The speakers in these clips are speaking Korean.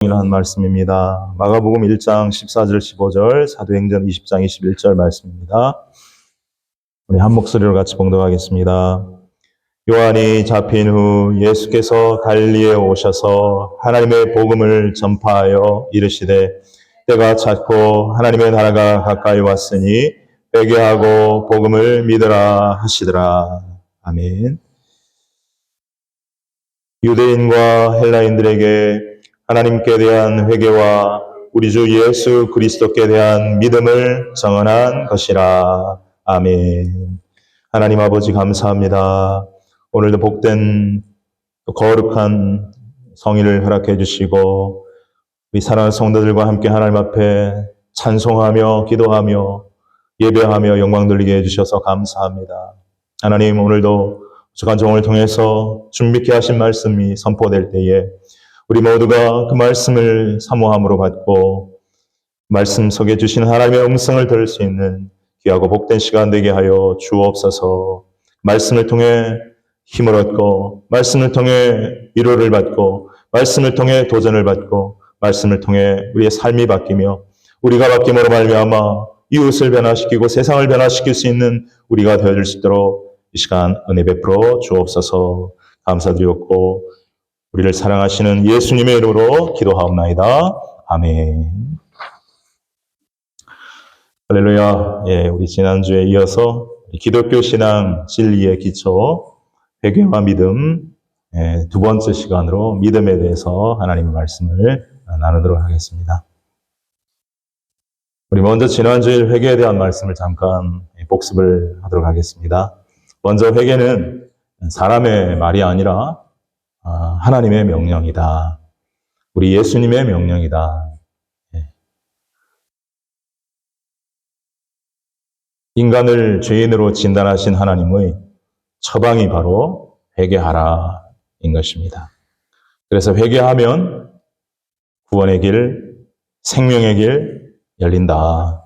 한 말씀입니다. 마가복음 1장 14절 15절, 사도행전 20장 21절 말씀입니다. 우리 한 목소리로 같이 봉독하겠습니다. 요한이 잡힌 후 예수께서 갈릴리에 오셔서 하나님의 복음을 전파하여 이르시되 때가 찼고 하나님의 나라가 가까이 왔으니 회개하고 복음을 믿으라 하시더라. 아멘. 유대인과 헬라인들에게 하나님께 대한 회개와 우리 주 예수 그리스도께 대한 믿음을 정언한 것이라. 아멘. 하나님 아버지 감사합니다. 오늘도 복된 거룩한 성일을 허락해 주시고 우리 사랑하는 성도들과 함께 하나님 앞에 찬송하며 기도하며 예배하며 영광 돌리게 해주셔서 감사합니다. 하나님, 오늘도 부족한 종을 통해서 준비케 하신 말씀이 선포될 때에 우리 모두가 그 말씀을 사모함으로 받고 말씀 속에 주시는 하나님의 음성을 들을 수 있는 귀하고 복된 시간 되게 하여 주옵소서. 말씀을 통해 힘을 얻고 말씀을 통해 위로를 받고 말씀을 통해 도전을 받고 말씀을 통해 우리의 삶이 바뀌며 우리가 바뀜으로 말미암아 이웃을 변화시키고 세상을 변화시킬 수 있는 우리가 되어줄 수 있도록 이 시간 은혜 베풀어 주옵소서. 감사드리옵고 우리를 사랑하시는 예수님의 이름으로 기도하옵나이다. 아멘. 할렐루야. 예, 우리 지난주에 이어서 기독교 신앙 진리의 기초, 회개와 믿음, 두 번째 시간으로 믿음에 대해서 하나님의 말씀을 나누도록 하겠습니다. 우리 먼저 지난주에 회개에 대한 말씀을 잠깐 복습을 하도록 하겠습니다. 먼저 회개는 사람의 말이 아니라 하나님의 명령이다. 우리 예수님의 명령이다. 인간을 죄인으로 진단하신 하나님의 처방이 바로 회개하라인 것입니다. 그래서 회개하면 구원의 길, 생명의 길 열린다.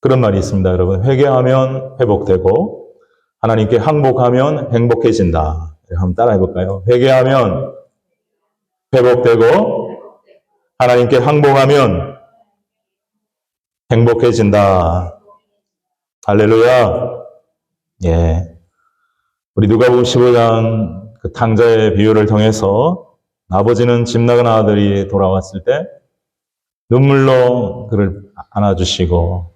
그런 말이 있습니다, 여러분. 회개하면 회복되고 하나님께 항복하면 행복해진다. 한번 따라해 볼까요? 회개하면 회복되고 하나님께 항복하면 행복해진다. 할렐루야. 예. 우리 누가복음 15장 그 탕자의 비유를 통해서 아버지는 집 나간 아들이 돌아왔을 때 눈물로 그를 안아주시고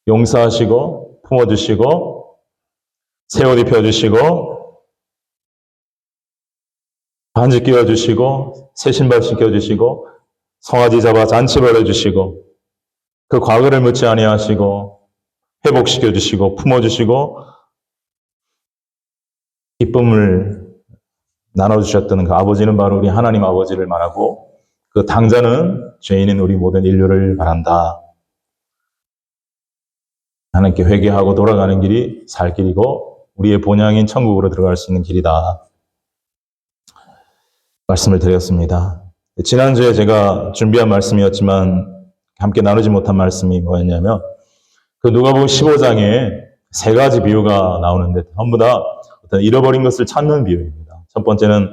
용서하시고 품어주시고 새 옷 입혀주시고 반지 끼워주시고 새 신발 신겨주시고 송아지 잡아 잔치 벌여주시고 그 과거를 묻지 아니하시고 회복시켜주시고 품어주시고 기쁨을 나눠주셨던 그 아버지는 바로 우리 하나님 아버지를 말하고 그 당자는 죄인인 우리 모든 인류를 말한다. 하나님께 회개하고 돌아가는 길이 살 길이고 우리의 본향인 천국으로 들어갈 수 있는 길이다. 말씀을 드렸습니다. 지난주에 제가 준비한 말씀이었지만 함께 나누지 못한 말씀이 뭐였냐면 그 누가복음 15장에 세 가지 비유가 나오는데 전부 다 어떤 잃어버린 것을 찾는 비유입니다. 첫 번째는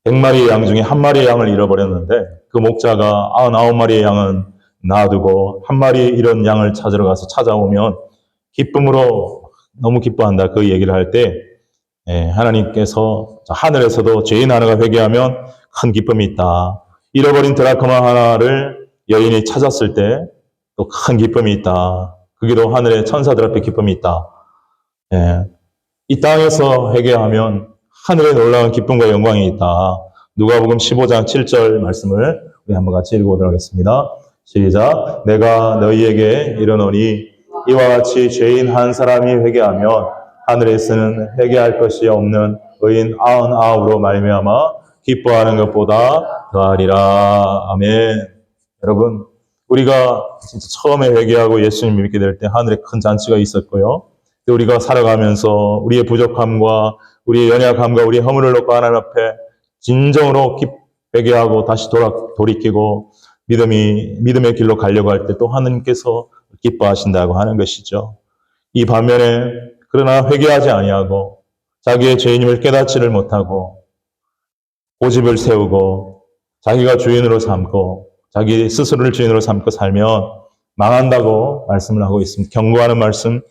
100마리의 양 중에 한 마리의 양을 잃어버렸는데 그 목자가 99마리의 양은 놔두고 한 마리 잃은 양을 찾으러 가서 찾아오면 기쁨으로 너무 기뻐한다. 그 얘기를 할 때 하나님께서 하늘에서도 죄인 하나가 회개하면 큰 기쁨이 있다. 잃어버린 드라크마 하나를 여인이 찾았을 때 또 큰 기쁨이 있다. 그기도 하늘의 천사들 앞에 기쁨이 있다. 이 땅에서 회개하면 하늘에 놀라운 기쁨과 영광이 있다. 누가복음 15장 7절 말씀을 우리 한번 같이 읽어보도록 하겠습니다. 시작. 내가 너희에게 이르노니 이와 같이 죄인 한 사람이 회개하면 하늘에서는 회개할 것이 없는 의인 99으로 말미암아 기뻐하는 것보다 더하리라. 아멘. 여러분, 우리가 진짜 처음에 회개하고 예수님 믿게 될 때 하늘에 큰 잔치가 있었고요. 우리가 살아가면서 우리의 부족함과 우리의 연약함과 우리의 허물을 놓고 하나님 앞에 진정으로 회개하고 다시 돌이키고 믿음의 길로 가려고 할 때 또 하나님께서 기뻐하신다고 하는 것이죠. 이 반면에 그러나 회개하지 아니하고 자기의 죄인임을 깨닫지를 못하고 고집을 세우고 자기가 주인으로 삼고 자기 스스로를 주인으로 삼고 살면 망한다고 말씀을 하고 있습니다. 경고하는 말씀,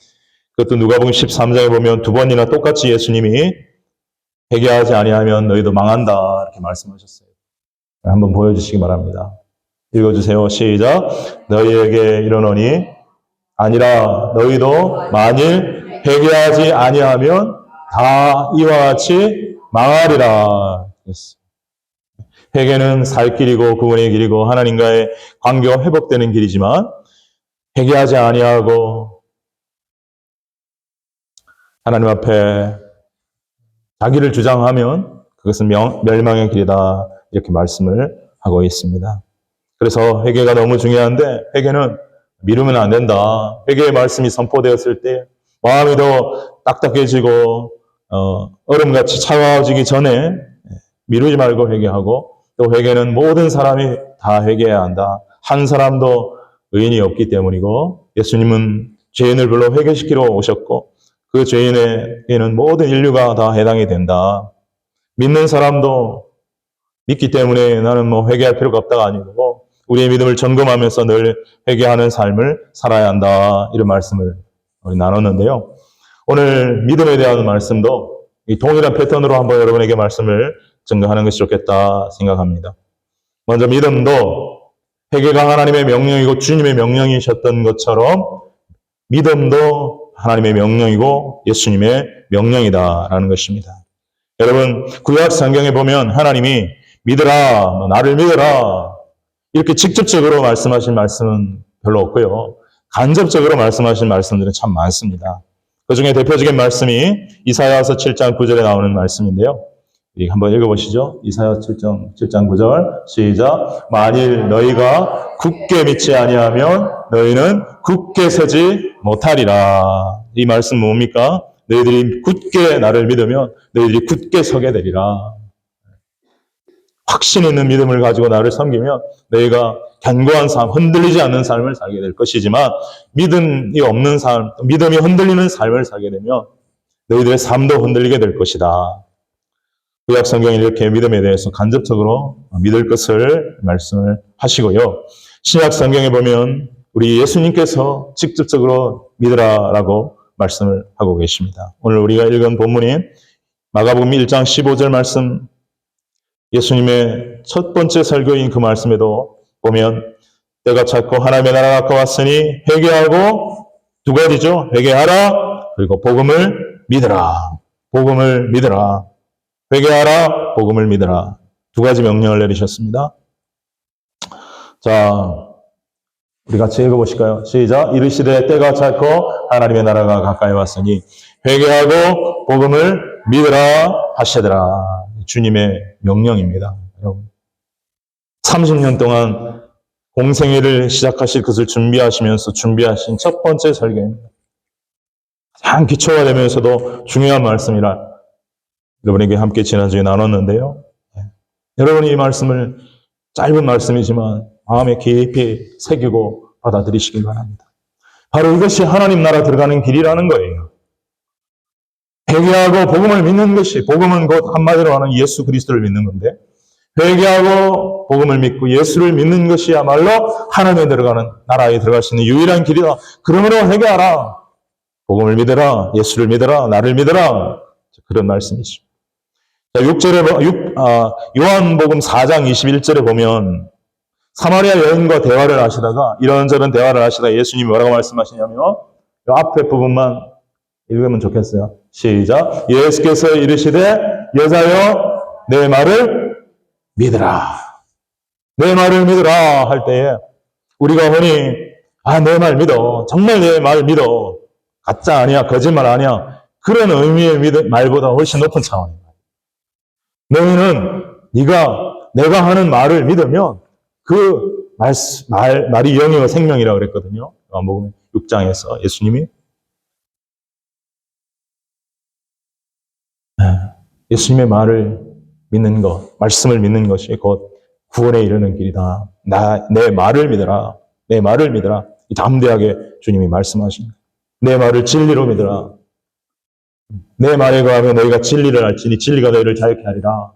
그것도 누가복음 13장에 보면 두 번이나 똑같이 예수님이 회개하지 아니하면 너희도 망한다 이렇게 말씀하셨어요. 한번 보여주시기 바랍니다. 읽어주세요. 시작. 너희에게 이르노니 아니라 너희도 만일 회개하지 아니하면 다 이와 같이 망하리라. 회개는 살 길이고 구원의 길이고 하나님과의 관계가 회복되는 길이지만 회개하지 아니하고 하나님 앞에 자기를 주장하면 그것은 멸망의 길이다 이렇게 말씀을 하고 있습니다. 그래서 회개가 너무 중요한데 회개는 미루면 안 된다. 회개의 말씀이 선포되었을 때 마음이 더 딱딱해지고 얼음같이 차가워지기 전에 미루지 말고 회개하고 또 회개는 모든 사람이 다 회개해야 한다. 한 사람도 의인이 없기 때문이고 예수님은 죄인을 불러 회개시키러 오셨고 그 죄인에게는 모든 인류가 다 해당이 된다. 믿는 사람도 믿기 때문에 나는 뭐 회개할 필요가 없다가 아니고 우리의 믿음을 점검하면서 늘 회개하는 삶을 살아야 한다. 이런 말씀을 우리 나눴는데요. 오늘 믿음에 대한 말씀도 이 동일한 패턴으로 한번 여러분에게 말씀을 증거하는 것이 좋겠다 생각합니다. 먼저 믿음도 회개가 하나님의 명령이고 주님의 명령이셨던 것처럼 믿음도 하나님의 명령이고 예수님의 명령이다라는 것입니다. 여러분 구약 성경에 보면 하나님이 믿으라, 나를 믿으라 이렇게 직접적으로 말씀하신 말씀은 별로 없고요. 간접적으로 말씀하신 말씀들은 참 많습니다. 그 중에 대표적인 말씀이 이사야서 7장 9절에 나오는 말씀인데요. 한번 읽어보시죠. 이사야 7장 9절 시작. 만일 너희가 굳게 믿지 아니하면 너희는 굳게 서지 못하리라. 이 말씀 뭡니까? 너희들이 굳게 나를 믿으면 너희들이 굳게 서게 되리라. 확신 있는 믿음을 가지고 나를 섬기면 너희가 견고한 삶, 흔들리지 않는 삶을 살게 될 것이지만 믿음이 없는 삶, 믿음이 흔들리는 삶을 살게 되면 너희들의 삶도 흔들리게 될 것이다. 구약 성경이 이렇게 믿음에 대해서 간접적으로 믿을 것을 말씀을 하시고요. 신약 성경에 보면 우리 예수님께서 직접적으로 믿으라라고 말씀을 하고 계십니다. 오늘 우리가 읽은 본문인 마가복음 1장 15절 말씀, 예수님의 첫 번째 설교인 그 말씀에도 보면 때가 찼고 하나님의 나라가 가까웠으니 회개하고 두 가지죠. 회개하라 그리고 복음을 믿으라. 복음을 믿으라. 회개하라, 복음을 믿으라. 두 가지 명령을 내리셨습니다. 자, 우리 같이 읽어보실까요? 시작. 이르시되 때가 찼고 하나님의 나라가 가까이 왔으니 회개하고 복음을 믿으라 하시더라. 주님의 명령입니다. 여러분, 30년 동안 공생애를 시작하실 것을 준비하신 첫 번째 설교입니다. 가장 기초가 되면서도 중요한 말씀이라 여러분에게 함께 지난주에 나눴는데요. 여러분이 이 말씀을 짧은 말씀이지만 마음에 깊이 새기고 받아들이시길 바랍니다. 바로 이것이 하나님 나라 들어가는 길이라는 거예요. 회개하고 복음을 믿는 것이, 복음은 곧 한마디로 하는 예수 그리스도를 믿는 건데 회개하고 복음을 믿고 예수를 믿는 것이야말로 하나님에 들어가는, 나라에 들어갈 수 있는 유일한 길이다. 그러므로 회개하라. 복음을 믿어라. 예수를 믿어라. 나를 믿어라. 그런 말씀이죠. 요한복음 4장 21절에 보면 사마리아 여인과 대화를 하시다가 이런저런 대화를 하시다가 예수님이 뭐라고 말씀하시냐면 이 앞에 부분만 읽으면 좋겠어요. 시작. 예수께서 이르시되 여자여 내 말을 믿으라. 내 말을 믿으라 할 때에 우리가 흔히 내 말 믿어. 정말 내 말 믿어. 가짜 아니야. 거짓말 아니야. 그런 의미의 말보다 훨씬 높은 차원입니다. 너희는 내가 하는 말을 믿으면 그 말이 영이요 생명이라고 그랬거든요. 요한복음 6장에서 예수님이 예수님의 말을 믿는 것, 말씀을 믿는 것이 곧 구원에 이르는 길이다. 내 말을 믿어라. 내 말을 믿어라. 담대하게 주님이 말씀하십니다. 내 말을 진리로 믿어라. 내 말에 거하면 너희가 진리를 알지니 진리가 너희를 자유케 하리라.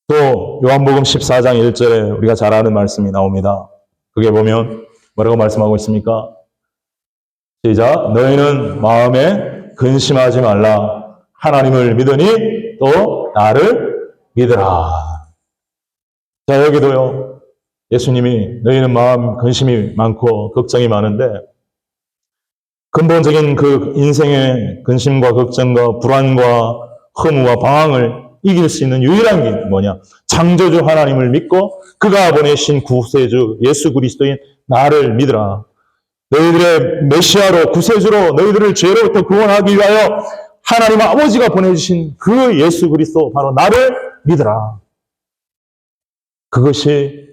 또 요한복음 14장 1절에 우리가 잘 아는 말씀이 나옵니다. 그게 보면 뭐라고 말씀하고 있습니까? 시작. 너희는 마음에 근심하지 말라. 하나님을 믿으니 또 나를 믿으라. 자, 여기도요. 예수님이 너희는 마음 근심이 많고 걱정이 많은데 근본적인 그 인생의 근심과 걱정과 불안과 허무와 방황을 이길 수 있는 유일한 게 뭐냐? 창조주 하나님을 믿고 그가 보내신 구세주 예수 그리스도인 나를 믿으라. 너희들의 메시아로 구세주로 너희들을 죄로부터 구원하기 위하여 하나님 아버지가 보내주신 그 예수 그리스도 바로 나를 믿으라. 그것이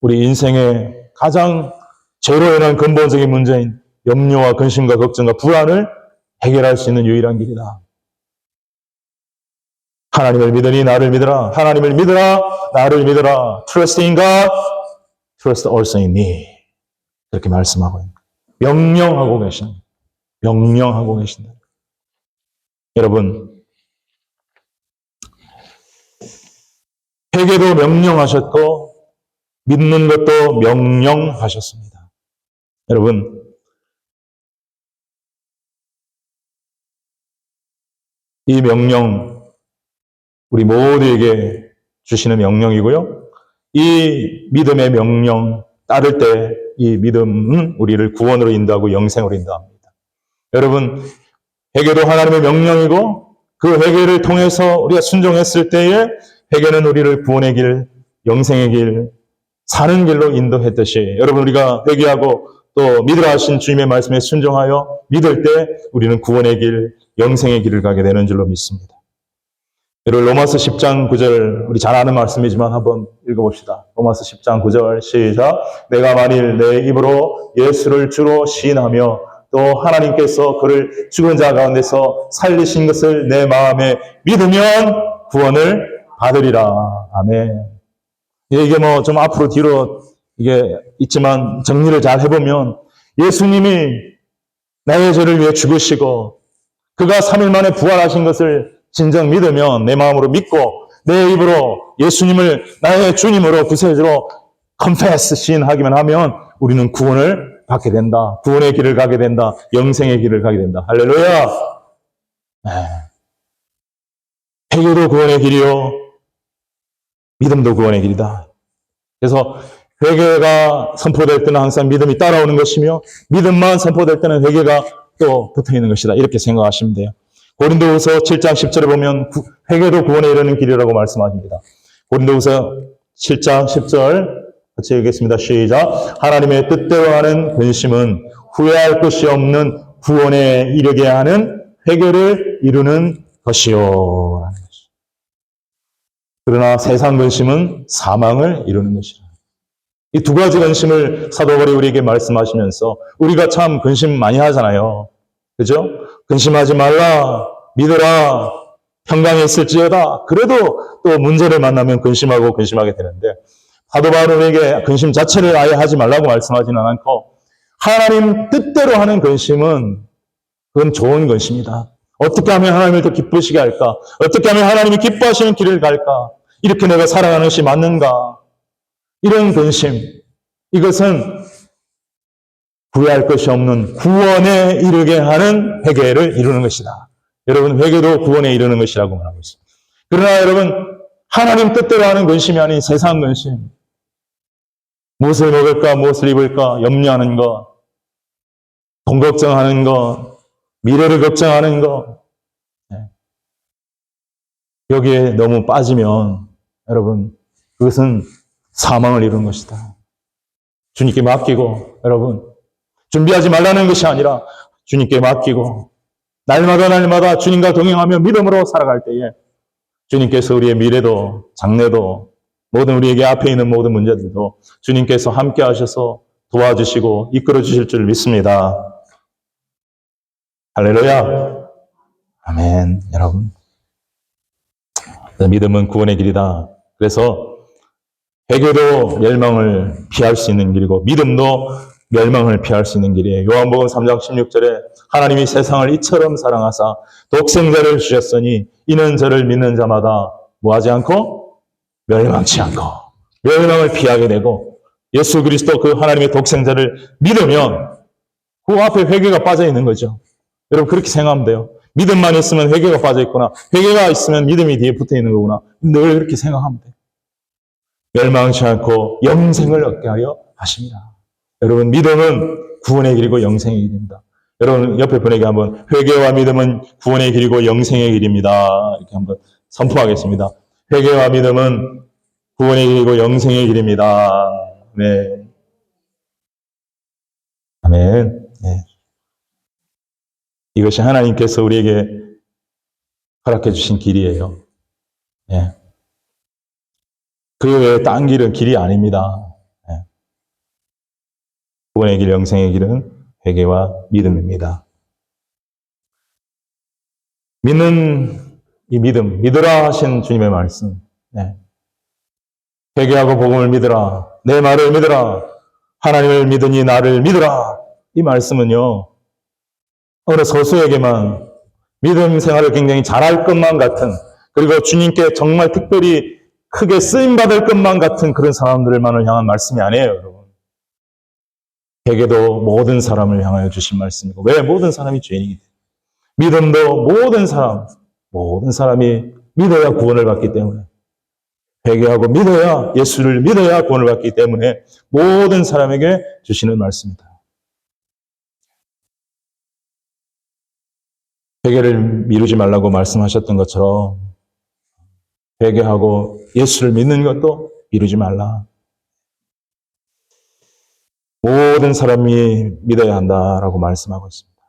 우리 인생의 가장 죄로 인한 근본적인 문제인 염려와 근심과 걱정과 불안을 해결할 수 있는 유일한 길이다. 하나님을 믿으니 나를 믿으라. 하나님을 믿으라. 나를 믿으라. Trust in God. Trust also in me. 이렇게 말씀하고 있는 거예요. 명령하고 계신다. 명령하고 계신다. 여러분, 회개도 명령하셨고 믿는 것도 명령하셨습니다. 여러분, 이 명령 우리 모두에게 주시는 명령이고요. 이 믿음의 명령 따를 때 이 믿음은 우리를 구원으로 인도하고 영생으로 인도합니다. 여러분, 회개도 하나님의 명령이고 그 회개를 통해서 우리가 순종했을 때에 회개는 우리를 구원의 길, 영생의 길, 사는 길로 인도했듯이 여러분 우리가 회개하고 또 믿으라 하신 주님의 말씀에 순종하여 믿을 때 우리는 구원의 길, 영생의 길을 가게 되는 줄로 믿습니다. 여러분 로마서 10장 9절 우리 잘 아는 말씀이지만 한번 읽어봅시다. 로마서 10장 9절 시작. 내가 만일 내 입으로 예수를 주로 시인하며 또 하나님께서 그를 죽은 자 가운데서 살리신 것을 내 마음에 믿으면 구원을 받으리라. 아멘. 이게 뭐 좀 앞으로 뒤로 이게 있지만 정리를 잘 해보면 예수님이 나의 죄를 위해 죽으시고 그가 3일 만에 부활하신 것을 진정 믿으면 내 마음으로 믿고 내 입으로 예수님을 나의 주님으로 구세주로 confess 시인하기만 하면 우리는 구원을 받게 된다. 구원의 길을 가게 된다. 영생의 길을 가게 된다. 할렐루야. 회개도 구원의 길이요. 믿음도 구원의 길이다. 그래서 회개가 선포될 때는 항상 믿음이 따라오는 것이며 믿음만 선포될 때는 회개가 또 붙어있는 것이다. 이렇게 생각하시면 돼요. 고린도후서 7장 10절에 보면 회개도 구원에 이르는 길이라고 말씀하십니다. 고린도후서 7장 10절 같이 읽겠습니다. 시작. 하나님의 뜻대로 하는 근심은 후회할 것이 없는 구원에 이르게 하는 회개를 이루는 것이요. 그러나 세상 근심은 사망을 이루는 것이라. 이 두 가지 근심을 사도 바울이 우리에게 말씀하시면서 우리가 참 근심 많이 하잖아요. 그죠? 근심하지 말라, 믿어라, 평강에 있을지어다. 그래도 또 문제를 만나면 근심하고 근심하게 되는데 사도 바울은 우리에게 근심 자체를 아예 하지 말라고 말씀하지는 않고 하나님 뜻대로 하는 근심은 그건 좋은 근심이다. 어떻게 하면 하나님을 더 기쁘시게 할까? 어떻게 하면 하나님이 기뻐하시는 길을 갈까? 이렇게 내가 살아가는 것이 맞는가? 이런 근심, 이것은 후회할 것이 없는 구원에 이르게 하는 회개를 이루는 것이다. 여러분, 회개도 구원에 이르는 것이라고 말하고 있습니다. 그러나 여러분, 하나님 뜻대로 하는 근심이 아닌 세상 근심, 무엇을 먹을까, 무엇을 입을까 염려하는 것, 돈 걱정하는 것, 미래를 걱정하는 것, 여기에 너무 빠지면 여러분, 그것은 사망을 이루는 것이다. 주님께 맡기고 여러분, 준비하지 말라는 것이 아니라 주님께 맡기고 날마다 주님과 동행하며 믿음으로 살아갈 때에 주님께서 우리의 미래도 장래도 모든 우리에게 앞에 있는 모든 문제들도 주님께서 함께 하셔서 도와주시고 이끌어 주실 줄 믿습니다. 할렐루야. 아멘. 여러분, 믿음은 구원의 길이다. 그래서 회개도 멸망을 피할 수 있는 길이고 믿음도 멸망을 피할 수 있는 길이에요. 요한복음 3장 16절에 하나님이 세상을 이처럼 사랑하사 독생자를 주셨으니 이는 저를 믿는 자마다 뭐 하지 않고 멸망치 않고 멸망을 피하게 되고 예수 그리스도 그 하나님의 독생자를 믿으면 그 앞에 회개가 빠져 있는 거죠. 여러분 그렇게 생각하면 돼요. 믿음만 있으면 회개가 빠져 있구나. 회개가 있으면 믿음이 뒤에 붙어 있는 거구나. 늘 그렇게 생각하면 돼요. 멸망치 않고 영생을 얻게 하려 하십니다. 여러분 믿음은 구원의 길이고 영생의 길입니다. 여러분 옆에 분에게 한번 회개와 믿음은 구원의 길이고 영생의 길입니다. 이렇게 한번 선포하겠습니다. 회개와 믿음은 구원의 길이고 영생의 길입니다. 네. 아멘. 네. 이것이 하나님께서 우리에게 허락해 주신 길이에요. 네. 그 외에 딴 길은 길이 아닙니다. 네. 구원의 길, 영생의 길은 회개와 믿음입니다. 믿는 이 믿음, 믿으라 하신 주님의 말씀. 네. 회개하고 복음을 믿으라. 내 말을 믿으라. 하나님을 믿으니 나를 믿으라. 이 말씀은요. 어느 소수에게만 믿음 생활을 굉장히 잘할 것만 같은 그리고 주님께 정말 특별히 크게 쓰임받을 것만 같은 그런 사람들만을 향한 말씀이 아니에요. 여러분. 회개도 모든 사람을 향하여 주신 말씀이고 왜 모든 사람이 죄인이기 때문에 믿음도 모든 사람이 믿어야 구원을 받기 때문에 회개하고 믿어야 예수를 믿어야 구원을 받기 때문에 모든 사람에게 주시는 말씀입니다. 회개를 미루지 말라고 말씀하셨던 것처럼 회개하고 예수를 믿는 것도 미루지 말라. 모든 사람이 믿어야 한다라고 말씀하고 있습니다.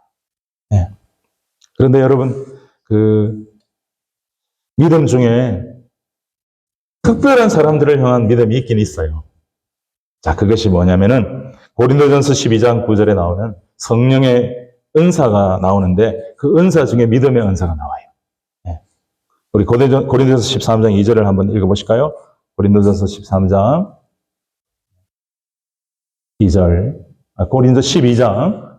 네. 그런데 여러분, 그 믿음 중에 특별한 사람들을 향한 믿음이 있긴 있어요. 자, 그것이 뭐냐면은 고린도전서 12장 9절에 나오는 성령의 은사가 나오는데 그 은사 중에 믿음의 은사가 나와요. 네. 우리 고린도전서 13장 2절을 한번 읽어보실까요? 고린도전서 13장 2절, 고린도 12장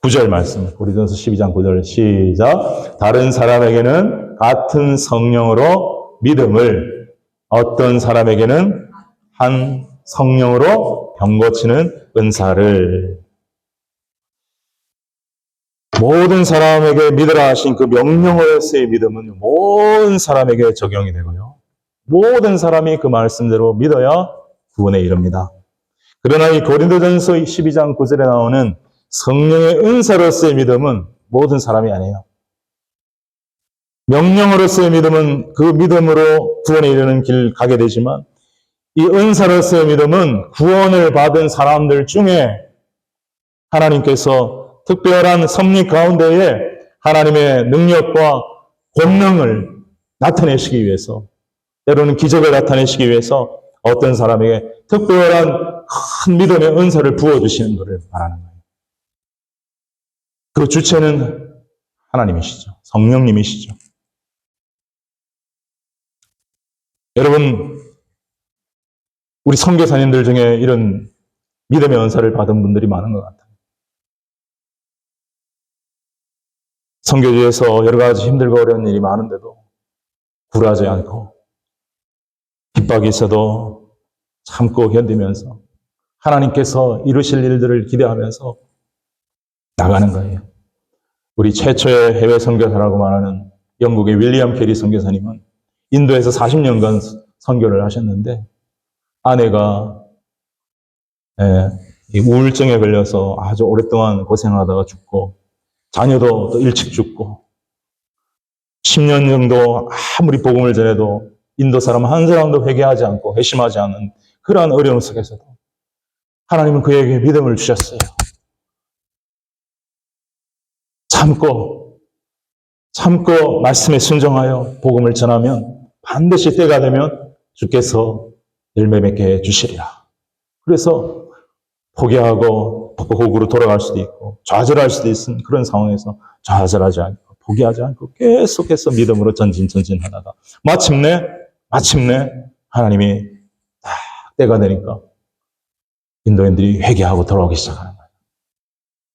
9절 말씀. 고린도전서 12장 9절 시작. 다른 사람에게는 같은 성령으로 믿음을, 어떤 사람에게는 한 성령으로 병 고치는 은사를. 모든 사람에게 믿으라 하신 그 명령으로서의 믿음은 모든 사람에게 적용이 되고요. 모든 사람이 그 말씀대로 믿어야 구원에 이릅니다. 그러나 이 고린도전서 12장 9절에 나오는 성령의 은사로서의 믿음은 모든 사람이 아니에요. 명령으로서의 믿음은 그 믿음으로 구원에 이르는 길 가게 되지만 이 은사로서의 믿음은 구원을 받은 사람들 중에 하나님께서 특별한 섭리 가운데에 하나님의 능력과 권능을 나타내시기 위해서, 때로는 기적을 나타내시기 위해서 어떤 사람에게 특별한 큰 믿음의 은사를 부어주시는 것을 말하는 거예요. 그 주체는 하나님이시죠. 성령님이시죠. 여러분, 우리 선교사님들 중에 이런 믿음의 은사를 받은 분들이 많은 것 같아요. 선교지에서 여러 가지 힘들고 어려운 일이 많은데도 굴하지 않고 핍박이 있어도 참고 견디면서 하나님께서 이루실 일들을 기대하면서 나가는 거예요. 우리 최초의 해외 선교사라고 말하는 영국의 윌리엄 캐리 선교사님은 인도에서 40년간 선교를 하셨는데 아내가 우울증에 걸려서 아주 오랫동안 고생하다가 죽고 자녀도 또 일찍 죽고 10년 정도 아무리 복음을 전해도 인도 사람 한 사람도 회개하지 않고 회심하지 않는 그러한 어려움 속에서도 하나님은 그에게 믿음을 주셨어요. 참고 말씀에 순종하여 복음을 전하면 반드시 때가 되면 주께서 열매 맺게 해주시리라. 그래서 포기하고 복으로 돌아갈 수도 있고 좌절할 수도 있는 그런 상황에서 좌절하지 않고 포기하지 않고 계속해서 믿음으로 전진하다가 마침내 하나님이 딱 때가 되니까 인도인들이 회개하고 돌아오기 시작하는 거예요.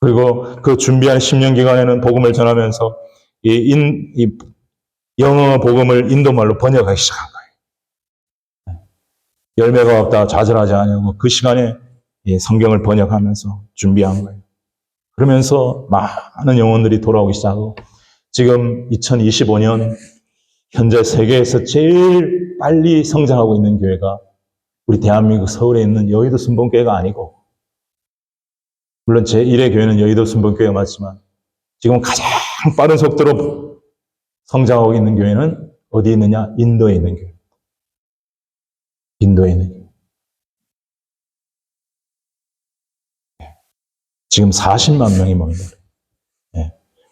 그리고 그 준비한 10년 기간에는 복음을 전하면서 이 영어 복음을 인도말로 번역하기 시작한 거예요. 열매가 없다 좌절하지 않냐고 그 시간에 성경을 번역하면서 준비한 거예요. 그러면서 많은 영혼들이 돌아오기 시작하고 지금 2025년 현재 세계에서 제일 빨리 성장하고 있는 교회가 우리 대한민국 서울에 있는 여의도 순복음교회가 아니고, 물론 제1의 교회는 여의도 순복음교회가 맞지만 지금 가장 빠른 속도로 성장하고 있는 교회는 어디에 있느냐? 인도에 있는 교회. 인도에 있는 교회. 지금 40만 명이 모인다.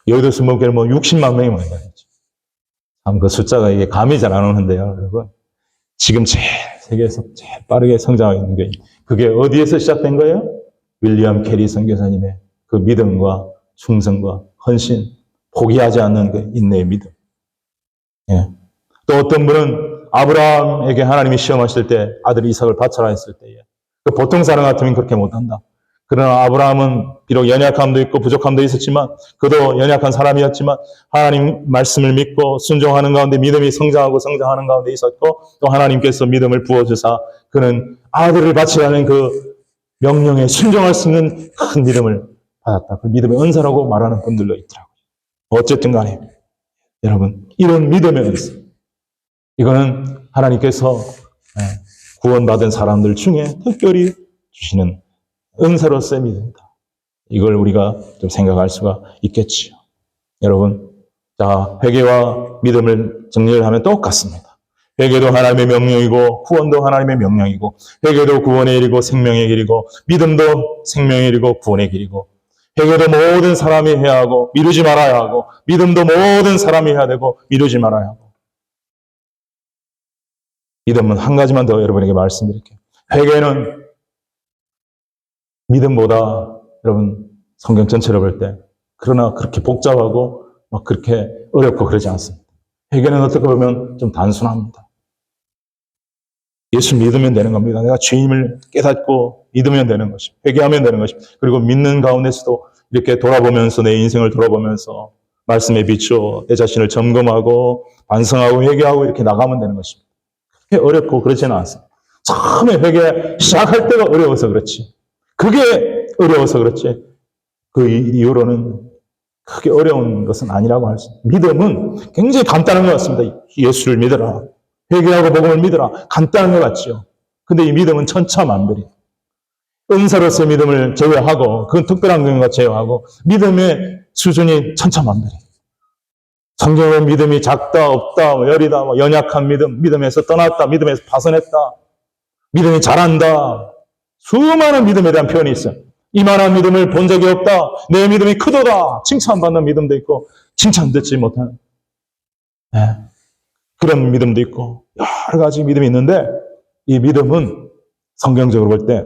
여의도 순복음교회는 60만 명이 모인다. 참 그 숫자가 이게 감이 잘 안 오는데요, 여러분. 지금 세계에서 제일 빠르게 성장하고 있는 교회. 그게 어디에서 시작된 거예요? 윌리엄 캐리 선교사님의 그 믿음과 충성과 헌신, 포기하지 않는 그 인내의 믿음. 또 어떤 분은 아브라함에게 하나님이 시험하실 때 아들 이삭을 바쳐라 했을 때에 보통 사람 같으면 그렇게 못한다. 그러나 아브라함은 비록 연약함도 있고 부족함도 있었지만 그도 연약한 사람이었지만 하나님 말씀을 믿고 순종하는 가운데 믿음이 성장하는 가운데 있었고 또 하나님께서 믿음을 부어주사 그는 아들을 바치라는 그 명령에 순종할 수 있는 큰 믿음을 받았다. 그 믿음의 은사라고 말하는 분들도 있더라고요. 어쨌든 간에 여러분 이런 믿음의 은사, 이거는 하나님께서 구원받은 사람들 중에 특별히 주시는 은사로서의 믿음이다. 이걸 우리가 좀 생각할 수가 있겠지요. 여러분, 자, 회개와 믿음을 정리를 하면 똑같습니다. 회개도 하나님의 명령이고 구원도 하나님의 명령이고 회개도 구원의 길이고 생명의 길이고 믿음도 생명의 길이고 구원의 길이고 회개도 모든 사람이 해야 하고 미루지 말아야 하고 믿음도 모든 사람이 해야 되고 미루지 말아야 하고 믿음은 한 가지만 더 여러분에게 말씀드릴게요. 회개는 믿음보다 여러분 성경 전체를 볼 때 그러나 그렇게 복잡하고 막 그렇게 어렵고 그러지 않습니다. 회개는 어떻게 보면 좀 단순합니다. 예수 믿으면 되는 겁니다. 내가 죄임을 깨닫고 믿으면 되는 것입니다. 회개하면 되는 것입니다. 그리고 믿는 가운데서도 이렇게 돌아보면서 내 인생을 돌아보면서 말씀에 비추어 내 자신을 점검하고 반성하고 회개하고 이렇게 나가면 되는 것입니다. 그렇게 어렵고 그렇지는 않습니다. 처음에 회개 시작할 때가 어려워서 그렇지. 그게 어려워서 그렇지. 그 이후로는 크게 어려운 것은 아니라고 할 수 있습니다. 믿음은 굉장히 간단한 것 같습니다. 예수를 믿어라. 회개하고 복음을 믿어라. 간단한 것 같죠. 근데 이 믿음은 천차만별이에요. 은사로서의 믿음을 제외하고 그건 특별한 경우가 제외하고 믿음의 수준이 천차만별이에요. 성경은 믿음이 작다, 없다, 열이다, 연약한 믿음, 믿음에서 떠났다, 믿음에서 파선했다, 믿음이 잘한다. 수많은 믿음에 대한 표현이 있어요. 이만한 믿음을 본 적이 없다. 내 믿음이 크도다. 칭찬받는 믿음도 있고 칭찬 듣지 못하는 그런 믿음도 있고 여러 가지 믿음이 있는데 이 믿음은 성경적으로 볼 때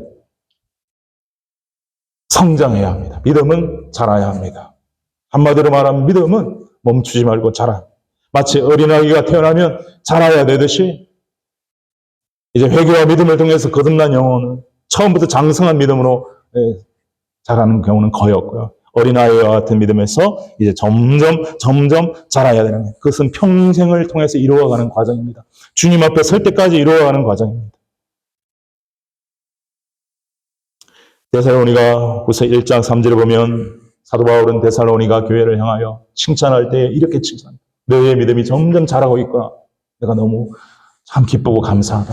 성장해야 합니다. 믿음은 자라야 합니다. 한마디로 말하면 믿음은 멈추지 말고 자라. 마치 어린아이가 태어나면 자라야 되듯이 이제 회개와 믿음을 통해서 거듭난 영혼은 처음부터 장성한 믿음으로 자라는 경우는 거의 없고요. 어린아이와 같은 믿음에서 이제 점점 자라야 되는 거예요. 그것은 평생을 통해서 이루어가는 과정입니다. 주님 앞에 설 때까지 이루어가는 과정입니다. 데살로니가 후서 1장 3절에 보면 사도 바울은 데살로니가 교회를 향하여 칭찬할 때 이렇게 칭찬합니다. 너희의 믿음이 점점 자라고 있구나. 내가 너무 참 기쁘고 감사하다.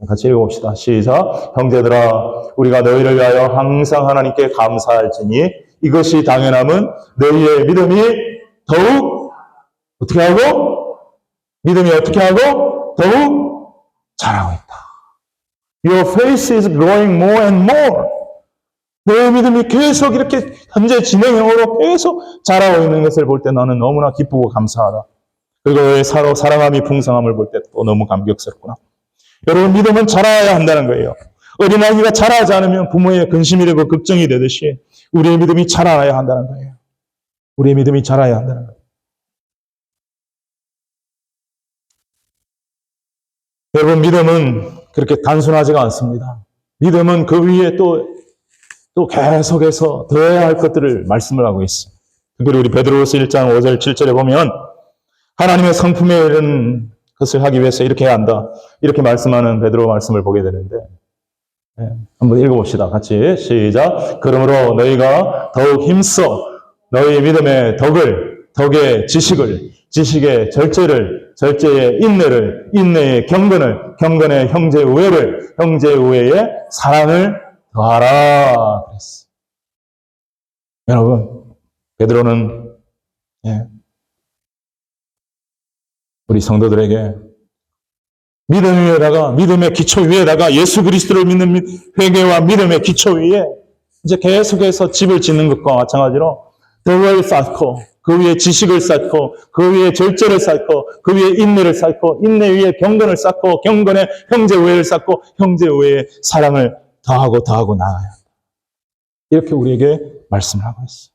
같이 읽어봅시다. 시작. 형제들아, 우리가 너희를 위하여 항상 하나님께 감사할지니 이것이 당연함은 너희의 믿음이 더욱 어떻게 하고? 믿음이 어떻게 하고? 더욱 자라고 있다. Your faith is growing more and more. 너의 믿음이 계속 이렇게 현재 진행형으로 계속 자라고 있는 것을 볼 때 나는 너무나 기쁘고 감사하다. 그리고 너의 사랑함이 풍성함을 볼 때 또 너무 감격스럽구나. 여러분, 믿음은 자라야 한다는 거예요. 어린아이가 자라지 않으면 부모의 근심이 되고 걱정이 되듯이 우리의 믿음이 자라야 한다는 거예요. 우리의 믿음이 자라야 한다는 거예요. 여러분, 믿음은 그렇게 단순하지가 않습니다. 믿음은 그 위에 또 계속해서 더해야 할 것들을 말씀을 하고 있어요. 특별히 우리 베드로후서 1장 5절 7절에 보면 하나님의 성품에 이른 것을 하기 위해서 이렇게 해야 한다. 이렇게 말씀하는 베드로 말씀을 보게 되는데, 한번 읽어봅시다. 같이 시작. 그러므로 너희가 더욱 힘써 너희 믿음의 덕의 지식의 절제를, 절제의 인내를, 인내의 경건을, 경건의 형제 우애를, 형제 우애의 사랑을 더하라. 그랬어. 여러분, 베드로는 우리 성도들에게 믿음 위에다가, 믿음의 기초 위에다가 예수 그리스도를 믿는 회개와 믿음의 기초 위에 이제 계속해서 집을 짓는 것과 마찬가지로 덕을 쌓고, 그 위에 지식을 쌓고, 그 위에 절제를 쌓고, 그 위에 인내를 쌓고, 인내 위에 경건을 쌓고, 경건에 형제 우애를 쌓고, 형제 우애에 사랑을 더하고 나아야 한다. 이렇게 우리에게 말씀을 하고 있어요.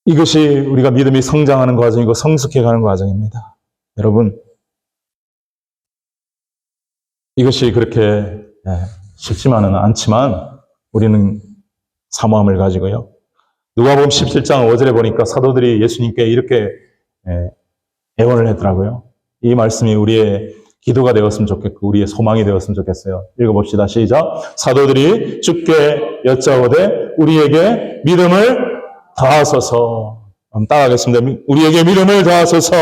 이것이 우리가 믿음이 성장하는 과정이고 성숙해가는 과정입니다. 여러분, 이것이 그렇게 쉽지만은 않지만 우리는 사모함을 가지고요. 누가복음 17장 5절에 보니까 사도들이 예수님께 이렇게 애원을 했더라고요. 이 말씀이 우리의 기도가 되었으면 좋겠고 우리의 소망이 되었으면 좋겠어요. 읽어봅시다. 시작. 사도들이 주께 여짜오되 우리에게 믿음을 더하소서. 따라하겠습니다. 우리에게 믿음을 더하소서.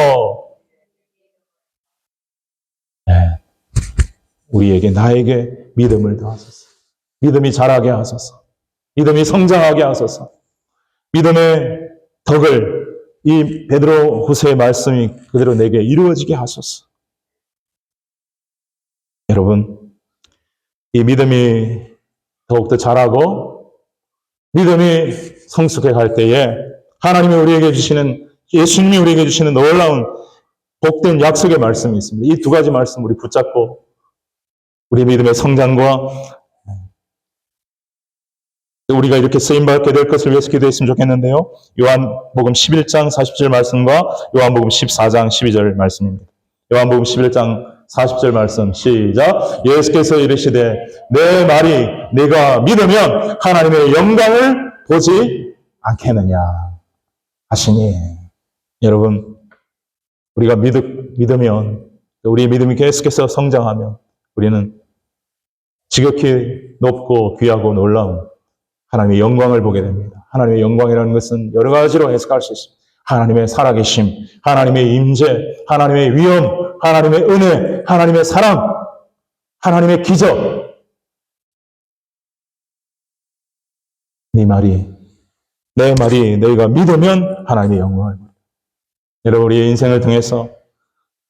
우리에게, 나에게 믿음을 더하소서. 믿음이 자라게 하소서. 믿음이 성장하게 하소서. 믿음의 덕을 이 베드로 후서의 말씀이 그대로 내게 이루어지게 하소서. 여러분, 이 믿음이 더욱더 자라고 믿음이 성숙해 갈 때에 하나님이 우리에게 주시는, 예수님이 우리에게 주시는 놀라운 복된 약속의 말씀이 있습니다. 이 두 가지 말씀 우리 붙잡고 우리 믿음의 성장과 우리가 이렇게 쓰임받게 될 것을 위해서 기도했으면 좋겠는데요. 요한복음 11장 40절 말씀과 요한복음 14장 12절 말씀입니다. 요한복음 11장 40절 말씀 시작. 예수께서 이르시되 내 말이 네가 믿으면 하나님의 영광을 보지 않겠느냐 하시니. 여러분, 우리가 믿으면, 우리의 믿음이 계속해서 성장하면 우리는 지극히 높고 귀하고 놀라운 하나님의 영광을 보게 됩니다. 하나님의 영광이라는 것은 여러 가지로 해석할 수 있습니다. 하나님의 살아계심, 하나님의 임재, 하나님의 위엄, 하나님의 은혜, 하나님의 사랑, 하나님의 기적. 내 말이 너희가 믿으면 하나님의 영광을 보라. 여러분, 우리의 인생을 통해서,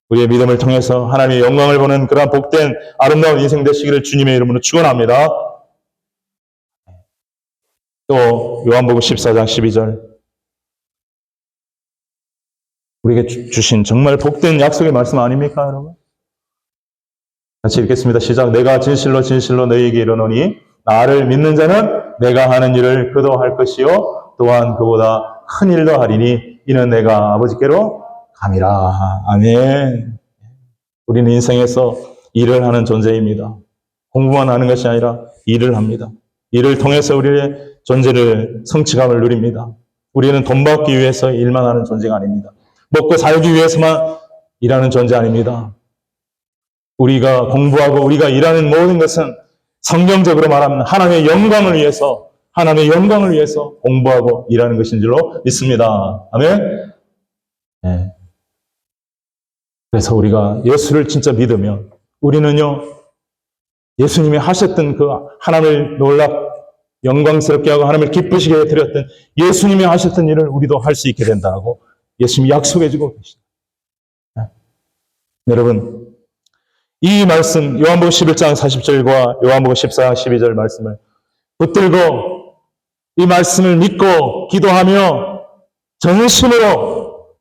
우리의 믿음을 통해서 하나님의 영광을 보는 그러한 복된 아름다운 인생 되시기를 주님의 이름으로 축원합니다. 또 요한복음 14장 12절, 우리에게 주신 정말 복된 약속의 말씀 아닙니까, 여러분? 같이 읽겠습니다. 시작. 내가 진실로 진실로 너희에게 이르노니 나를 믿는 자는 내가 하는 일을 그도 할 것이요 또한 그보다 큰 일도 하리니 이는 내가 아버지께로 감이라. 아멘. 우리는 인생에서 일을 하는 존재입니다. 공부만 하는 것이 아니라 일을 합니다. 일을 통해서 우리의 존재를, 성취감을 누립니다. 우리는 돈 받기 위해서 일만 하는 존재가 아닙니다. 먹고 살기 위해서만 일하는 존재 아닙니다. 우리가 공부하고 우리가 일하는 모든 것은 성경적으로 말하면 하나님의 영광을 위해서 공부하고 일하는 것인 줄로 믿습니다. 아멘. 네. 그래서 우리가 예수를 진짜 믿으면 우리는요, 예수님이 하셨던 그 하나님을 영광스럽게 하고 하나님을 기쁘시게 드렸던 예수님이 하셨던 일을 우리도 할 수 있게 된다고 예수님이 약속해 주고 계십니다. 네. 여러분, 이 말씀 요한복음 11장 40절과 요한복음 14장 12절 말씀을 붙들고 이 말씀을 믿고 기도하며 전심으로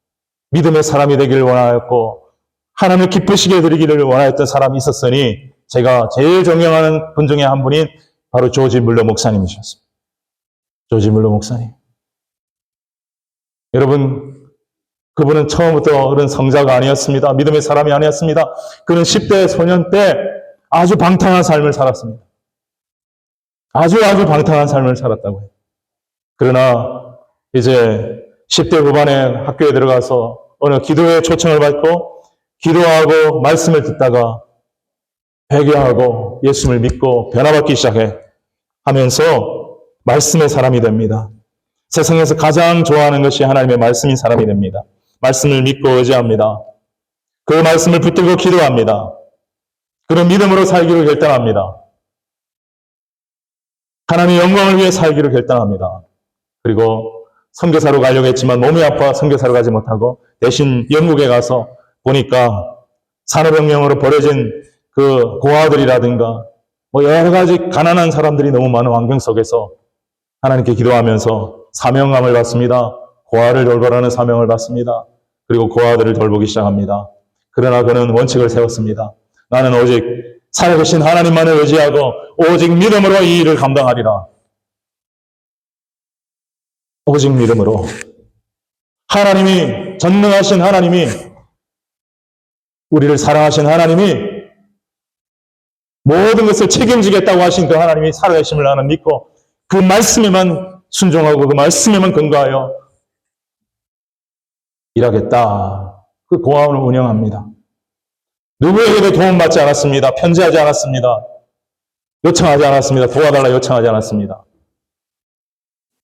믿음의 사람이 되기를 원하였고 하나님을 기쁘시게 드리기를 원하였던 사람이 있었으니 제가 제일 존경하는 분 중에 한 분인 바로 조지 물러 목사님이셨습니다. 조지 물러 목사님. 여러분, 그분은 처음부터 그런 성자가 아니었습니다. 믿음의 사람이 아니었습니다. 그는 10대 소년 때 아주 방탕한 삶을 살았습니다. 아주 방탕한 삶을 살았다고 해요. 그러나 이제 10대 후반에 학교에 들어가서 어느 기도회 초청을 받고 기도하고 말씀을 듣다가 회개하고 예수를 믿고 변화받기 시작해 하면서 말씀의 사람이 됩니다. 세상에서 가장 좋아하는 것이 하나님의 말씀인 사람이 됩니다. 말씀을 믿고 의지합니다. 그 말씀을 붙들고 기도합니다. 그런 믿음으로 살기로 결단합니다. 하나님의 영광을 위해 살기로 결단합니다. 그리고 선교사로 가려고 했지만 몸이 아파 선교사로 가지 못하고 대신 영국에 가서 보니까 산업혁명으로 버려진 그 고아들이라든가 여러 가지 가난한 사람들이 너무 많은 환경 속에서 하나님께 기도하면서 사명감을 받습니다. 고아를 돌보라는 사명을 받습니다. 그리고 고아들을 돌보기 시작합니다. 그러나 그는 원칙을 세웠습니다. 나는 오직 살아계신 하나님만을 의지하고 오직 믿음으로 이 일을 감당하리라. 오직 믿음으로. 하나님이, 전능하신 하나님이, 우리를 사랑하신 하나님이 모든 것을 책임지겠다고 하신 그 하나님이 살아계심을 나는 믿고 그 말씀에만 순종하고 그 말씀에만 근거하여 일하겠다. 그 고아원을 운영합니다. 누구에게도 도움받지 않았습니다. 편지하지 않았습니다. 요청하지 않았습니다. 도와달라 요청하지 않았습니다.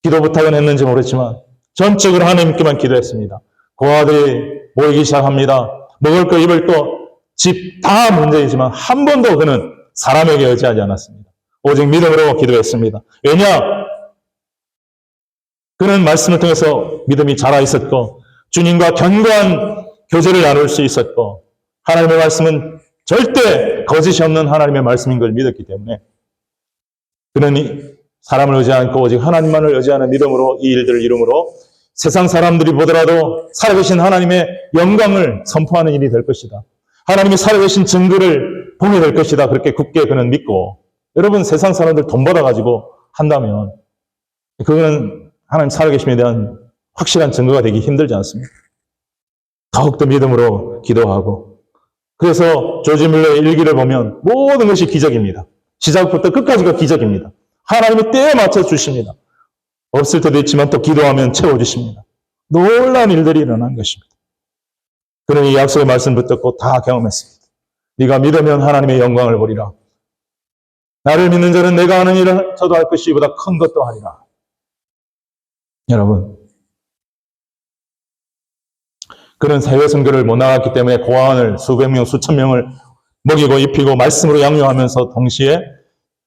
기도 부탁은 했는지 모르지만 전적으로 하나님께만 기도했습니다. 고아들이 모이기 시작합니다. 먹을 거 입을 거 집 다 문제이지만 한 번도 그는 사람에게 의지하지 않았습니다. 오직 믿음으로 기도했습니다. 왜냐? 그는 말씀을 통해서 믿음이 자라 있었고 주님과 견고한 교제를 나눌 수 있었고 하나님의 말씀은 절대 거짓이 없는 하나님의 말씀인 걸 믿었기 때문에 그는 사람을 의지하지 않고 오직 하나님만을 의지하는 믿음으로 이 일들을 이루므로 세상 사람들이 보더라도 살아계신 하나님의 영광을 선포하는 일이 될 것이다. 하나님이 살아계신 증거를 보게 될 것이다. 그렇게 굳게 그는 믿고 여러분 세상 사람들 돈 벌어가지고 한다면 그거는 하나님 살아계심에 대한 확실한 증거가 되기 힘들지 않습니까? 더욱더 믿음으로 기도하고 그래서 조지 밀러의 일기를 보면 모든 것이 기적입니다. 시작부터 끝까지가 기적입니다. 하나님이 때에 맞춰 주십니다. 없을 때도 있지만 또 기도하면 채워주십니다. 놀라운 일들이 일어난 것입니다. 그는 이 약속의 말씀 붙들고 다 경험했습니다. 네가 믿으면 하나님의 영광을 보리라. 나를 믿는 자는 내가 하는 일을 저도 할 것이 이보다 큰 것도 하리라. 여러분, 그는 해외 선교를 못 나갔기 때문에 고아원을 수백 명, 수천 명을 먹이고 입히고 말씀으로 양육하면서 동시에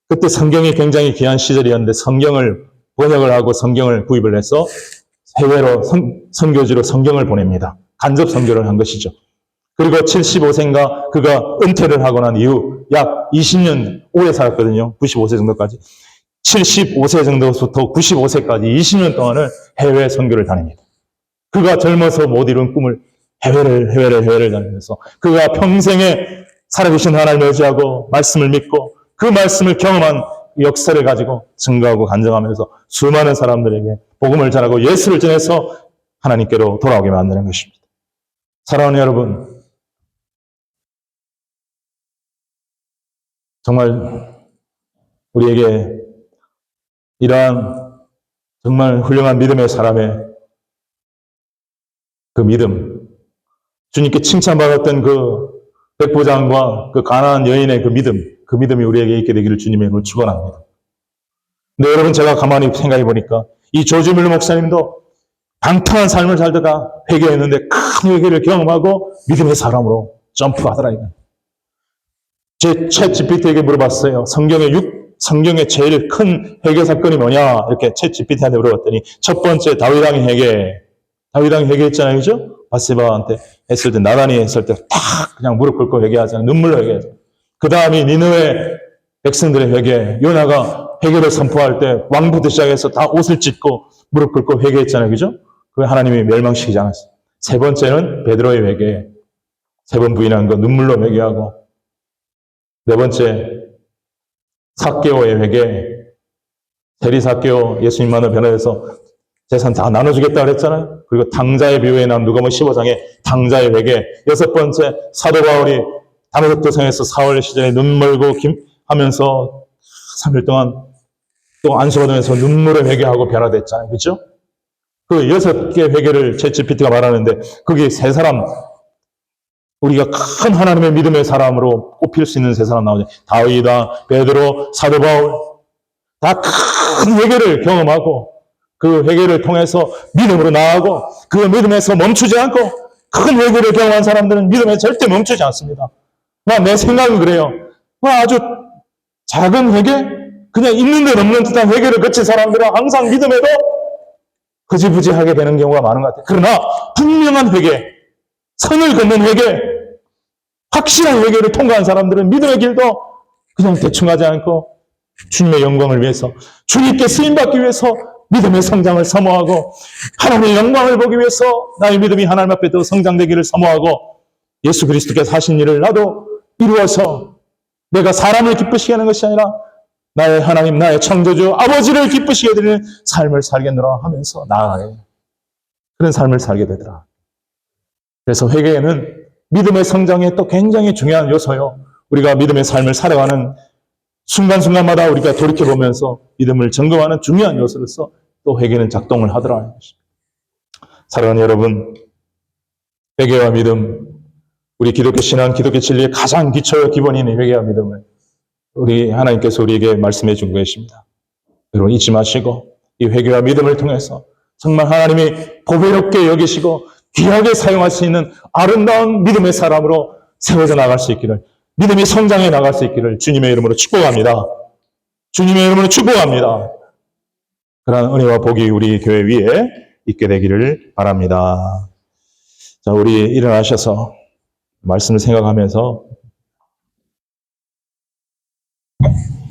그때 성경이 굉장히 귀한 시절이었는데 성경을 번역을 하고 성경을 구입을 해서 해외로 선교지로 성경을 보냅니다. 간접 선교를 한 것이죠. 그리고 75세인가 그가 은퇴를 하고 난 이후 약 20년 오래 살았거든요. 95세 정도까지. 75세 정도부터 95세까지 20년 동안을 해외 선교를 다닙니다. 그가 젊어서 못 이룬 꿈을 해외를 다니면서 그가 평생에 살아계신 하나님을 의지하고 말씀을 믿고 그 말씀을 경험한 역사를 가지고 증거하고 간증하면서 수많은 사람들에게 복음을 전하고 예수를 전해서 하나님께로 돌아오게 만드는 것입니다. 사랑하는 여러분, 정말 우리에게 이러한 정말 훌륭한 믿음의 사람의 그 믿음, 주님께 칭찬받았던 그 백부장과 그 가난한 여인의 그 믿음이 우리에게 있게 되기를 주님의 이름으로 축원합니다. 근데 여러분 제가 가만히 생각해 보니까 이 조지 밀러 목사님도 방탕한 삶을 살다가 회개했는데 큰 회개를 경험하고 믿음의 사람으로 점프하더라 이거. 제 챗GPT에게 물어봤어요. 성경의 제일 큰 회개 사건이 뭐냐 이렇게 챗GPT한테 물어봤더니 첫 번째 다윗 왕의 회개했잖아요, 그죠? 바세바한테 했을 때 나단이 했을 때 탁 그냥 무릎 꿇고 회개하잖아요. 눈물로 회개하잖아요. 그 다음이 니느웨 백성들의 회개, 요나가 회개를 선포할 때 왕부터 시작해서 다 옷을 찢고 무릎 꿇고 회개했잖아요, 그죠? 그 하나님이 멸망시키지 않았어요. 세 번째는 베드로의 회개, 세 번 부인한 거 눈물로 회개하고, 네 번째 삭개오의 회개, 세리 삭개오 예수님만을 변호해서 재산 다 나눠주겠다 그랬잖아요. 그리고 당자의 비유에 나온 누가복음 15장에 당자의 회개, 여섯 번째 사도 바울이 다메섹 도성에서 사흘 시절에 눈 멀고 하면서 3일 동안 또 안수받으면서 눈물을 회개하고 변화됐잖아요. 그렇죠? 그 6개 회개를 챗GPT가 말하는데 거기에 세 사람, 우리가 큰 하나님의 믿음의 사람으로 꼽힐 수 있는 세 사람 나오죠. 다윗이다, 베드로, 사도 바울. 다 큰 회개를 경험하고 그 회개를 통해서 믿음으로 나아가고 그 믿음에서 멈추지 않고 큰 회개를 경험한 사람들은 믿음에 절대 멈추지 않습니다. 내 생각은 그래요. 아주 작은 회개? 그냥 있는 듯 없는 듯한 회개를 거친 사람들은 항상 믿음에도 흐지부지하게 되는 경우가 많은 것 같아요. 그러나 분명한 회개, 선을 긋는 회개, 확실한 회개를 통과한 사람들은 믿음의 길도 그냥 대충 하지 않고 주님의 영광을 위해서, 주님께 쓰임받기 위해서 믿음의 성장을 사모하고 하나님의 영광을 보기 위해서 나의 믿음이 하나님 앞에 더 성장되기를 사모하고 예수 그리스도께서 하신 일을 나도 이루어서 내가 사람을 기쁘시게 하는 것이 아니라 나의 하나님, 나의 창조주 아버지를 기쁘시게 드리는 삶을 살겠노라 하면서 나아가요. 그런 삶을 살게 되더라. 그래서 회개는 믿음의 성장에 또 굉장히 중요한 요소요. 우리가 믿음의 삶을 살아가는 순간순간마다 우리가 돌이켜보면서 믿음을 점검하는 중요한 요소로서 또 회개는 작동을 하더라. 사랑하는 여러분, 회개와 믿음, 우리 기독교 신앙, 기독교 진리의 가장 기초 기본인 회개와 믿음을 우리 하나님께서 우리에게 말씀해 주고 계십니다. 여러분 잊지 마시고 이 회개와 믿음을 통해서 정말 하나님이 보배롭게 여기시고 귀하게 사용할 수 있는 아름다운 믿음의 사람으로 세워져 나갈 수 있기를, 믿음이 성장해 나갈 수 있기를 주님의 이름으로 축복합니다. 주님의 이름으로 축복합니다. 그러한 은혜와 복이 우리 교회 위에 있게 되기를 바랍니다. 자, 우리 일어나셔서 말씀을 생각하면서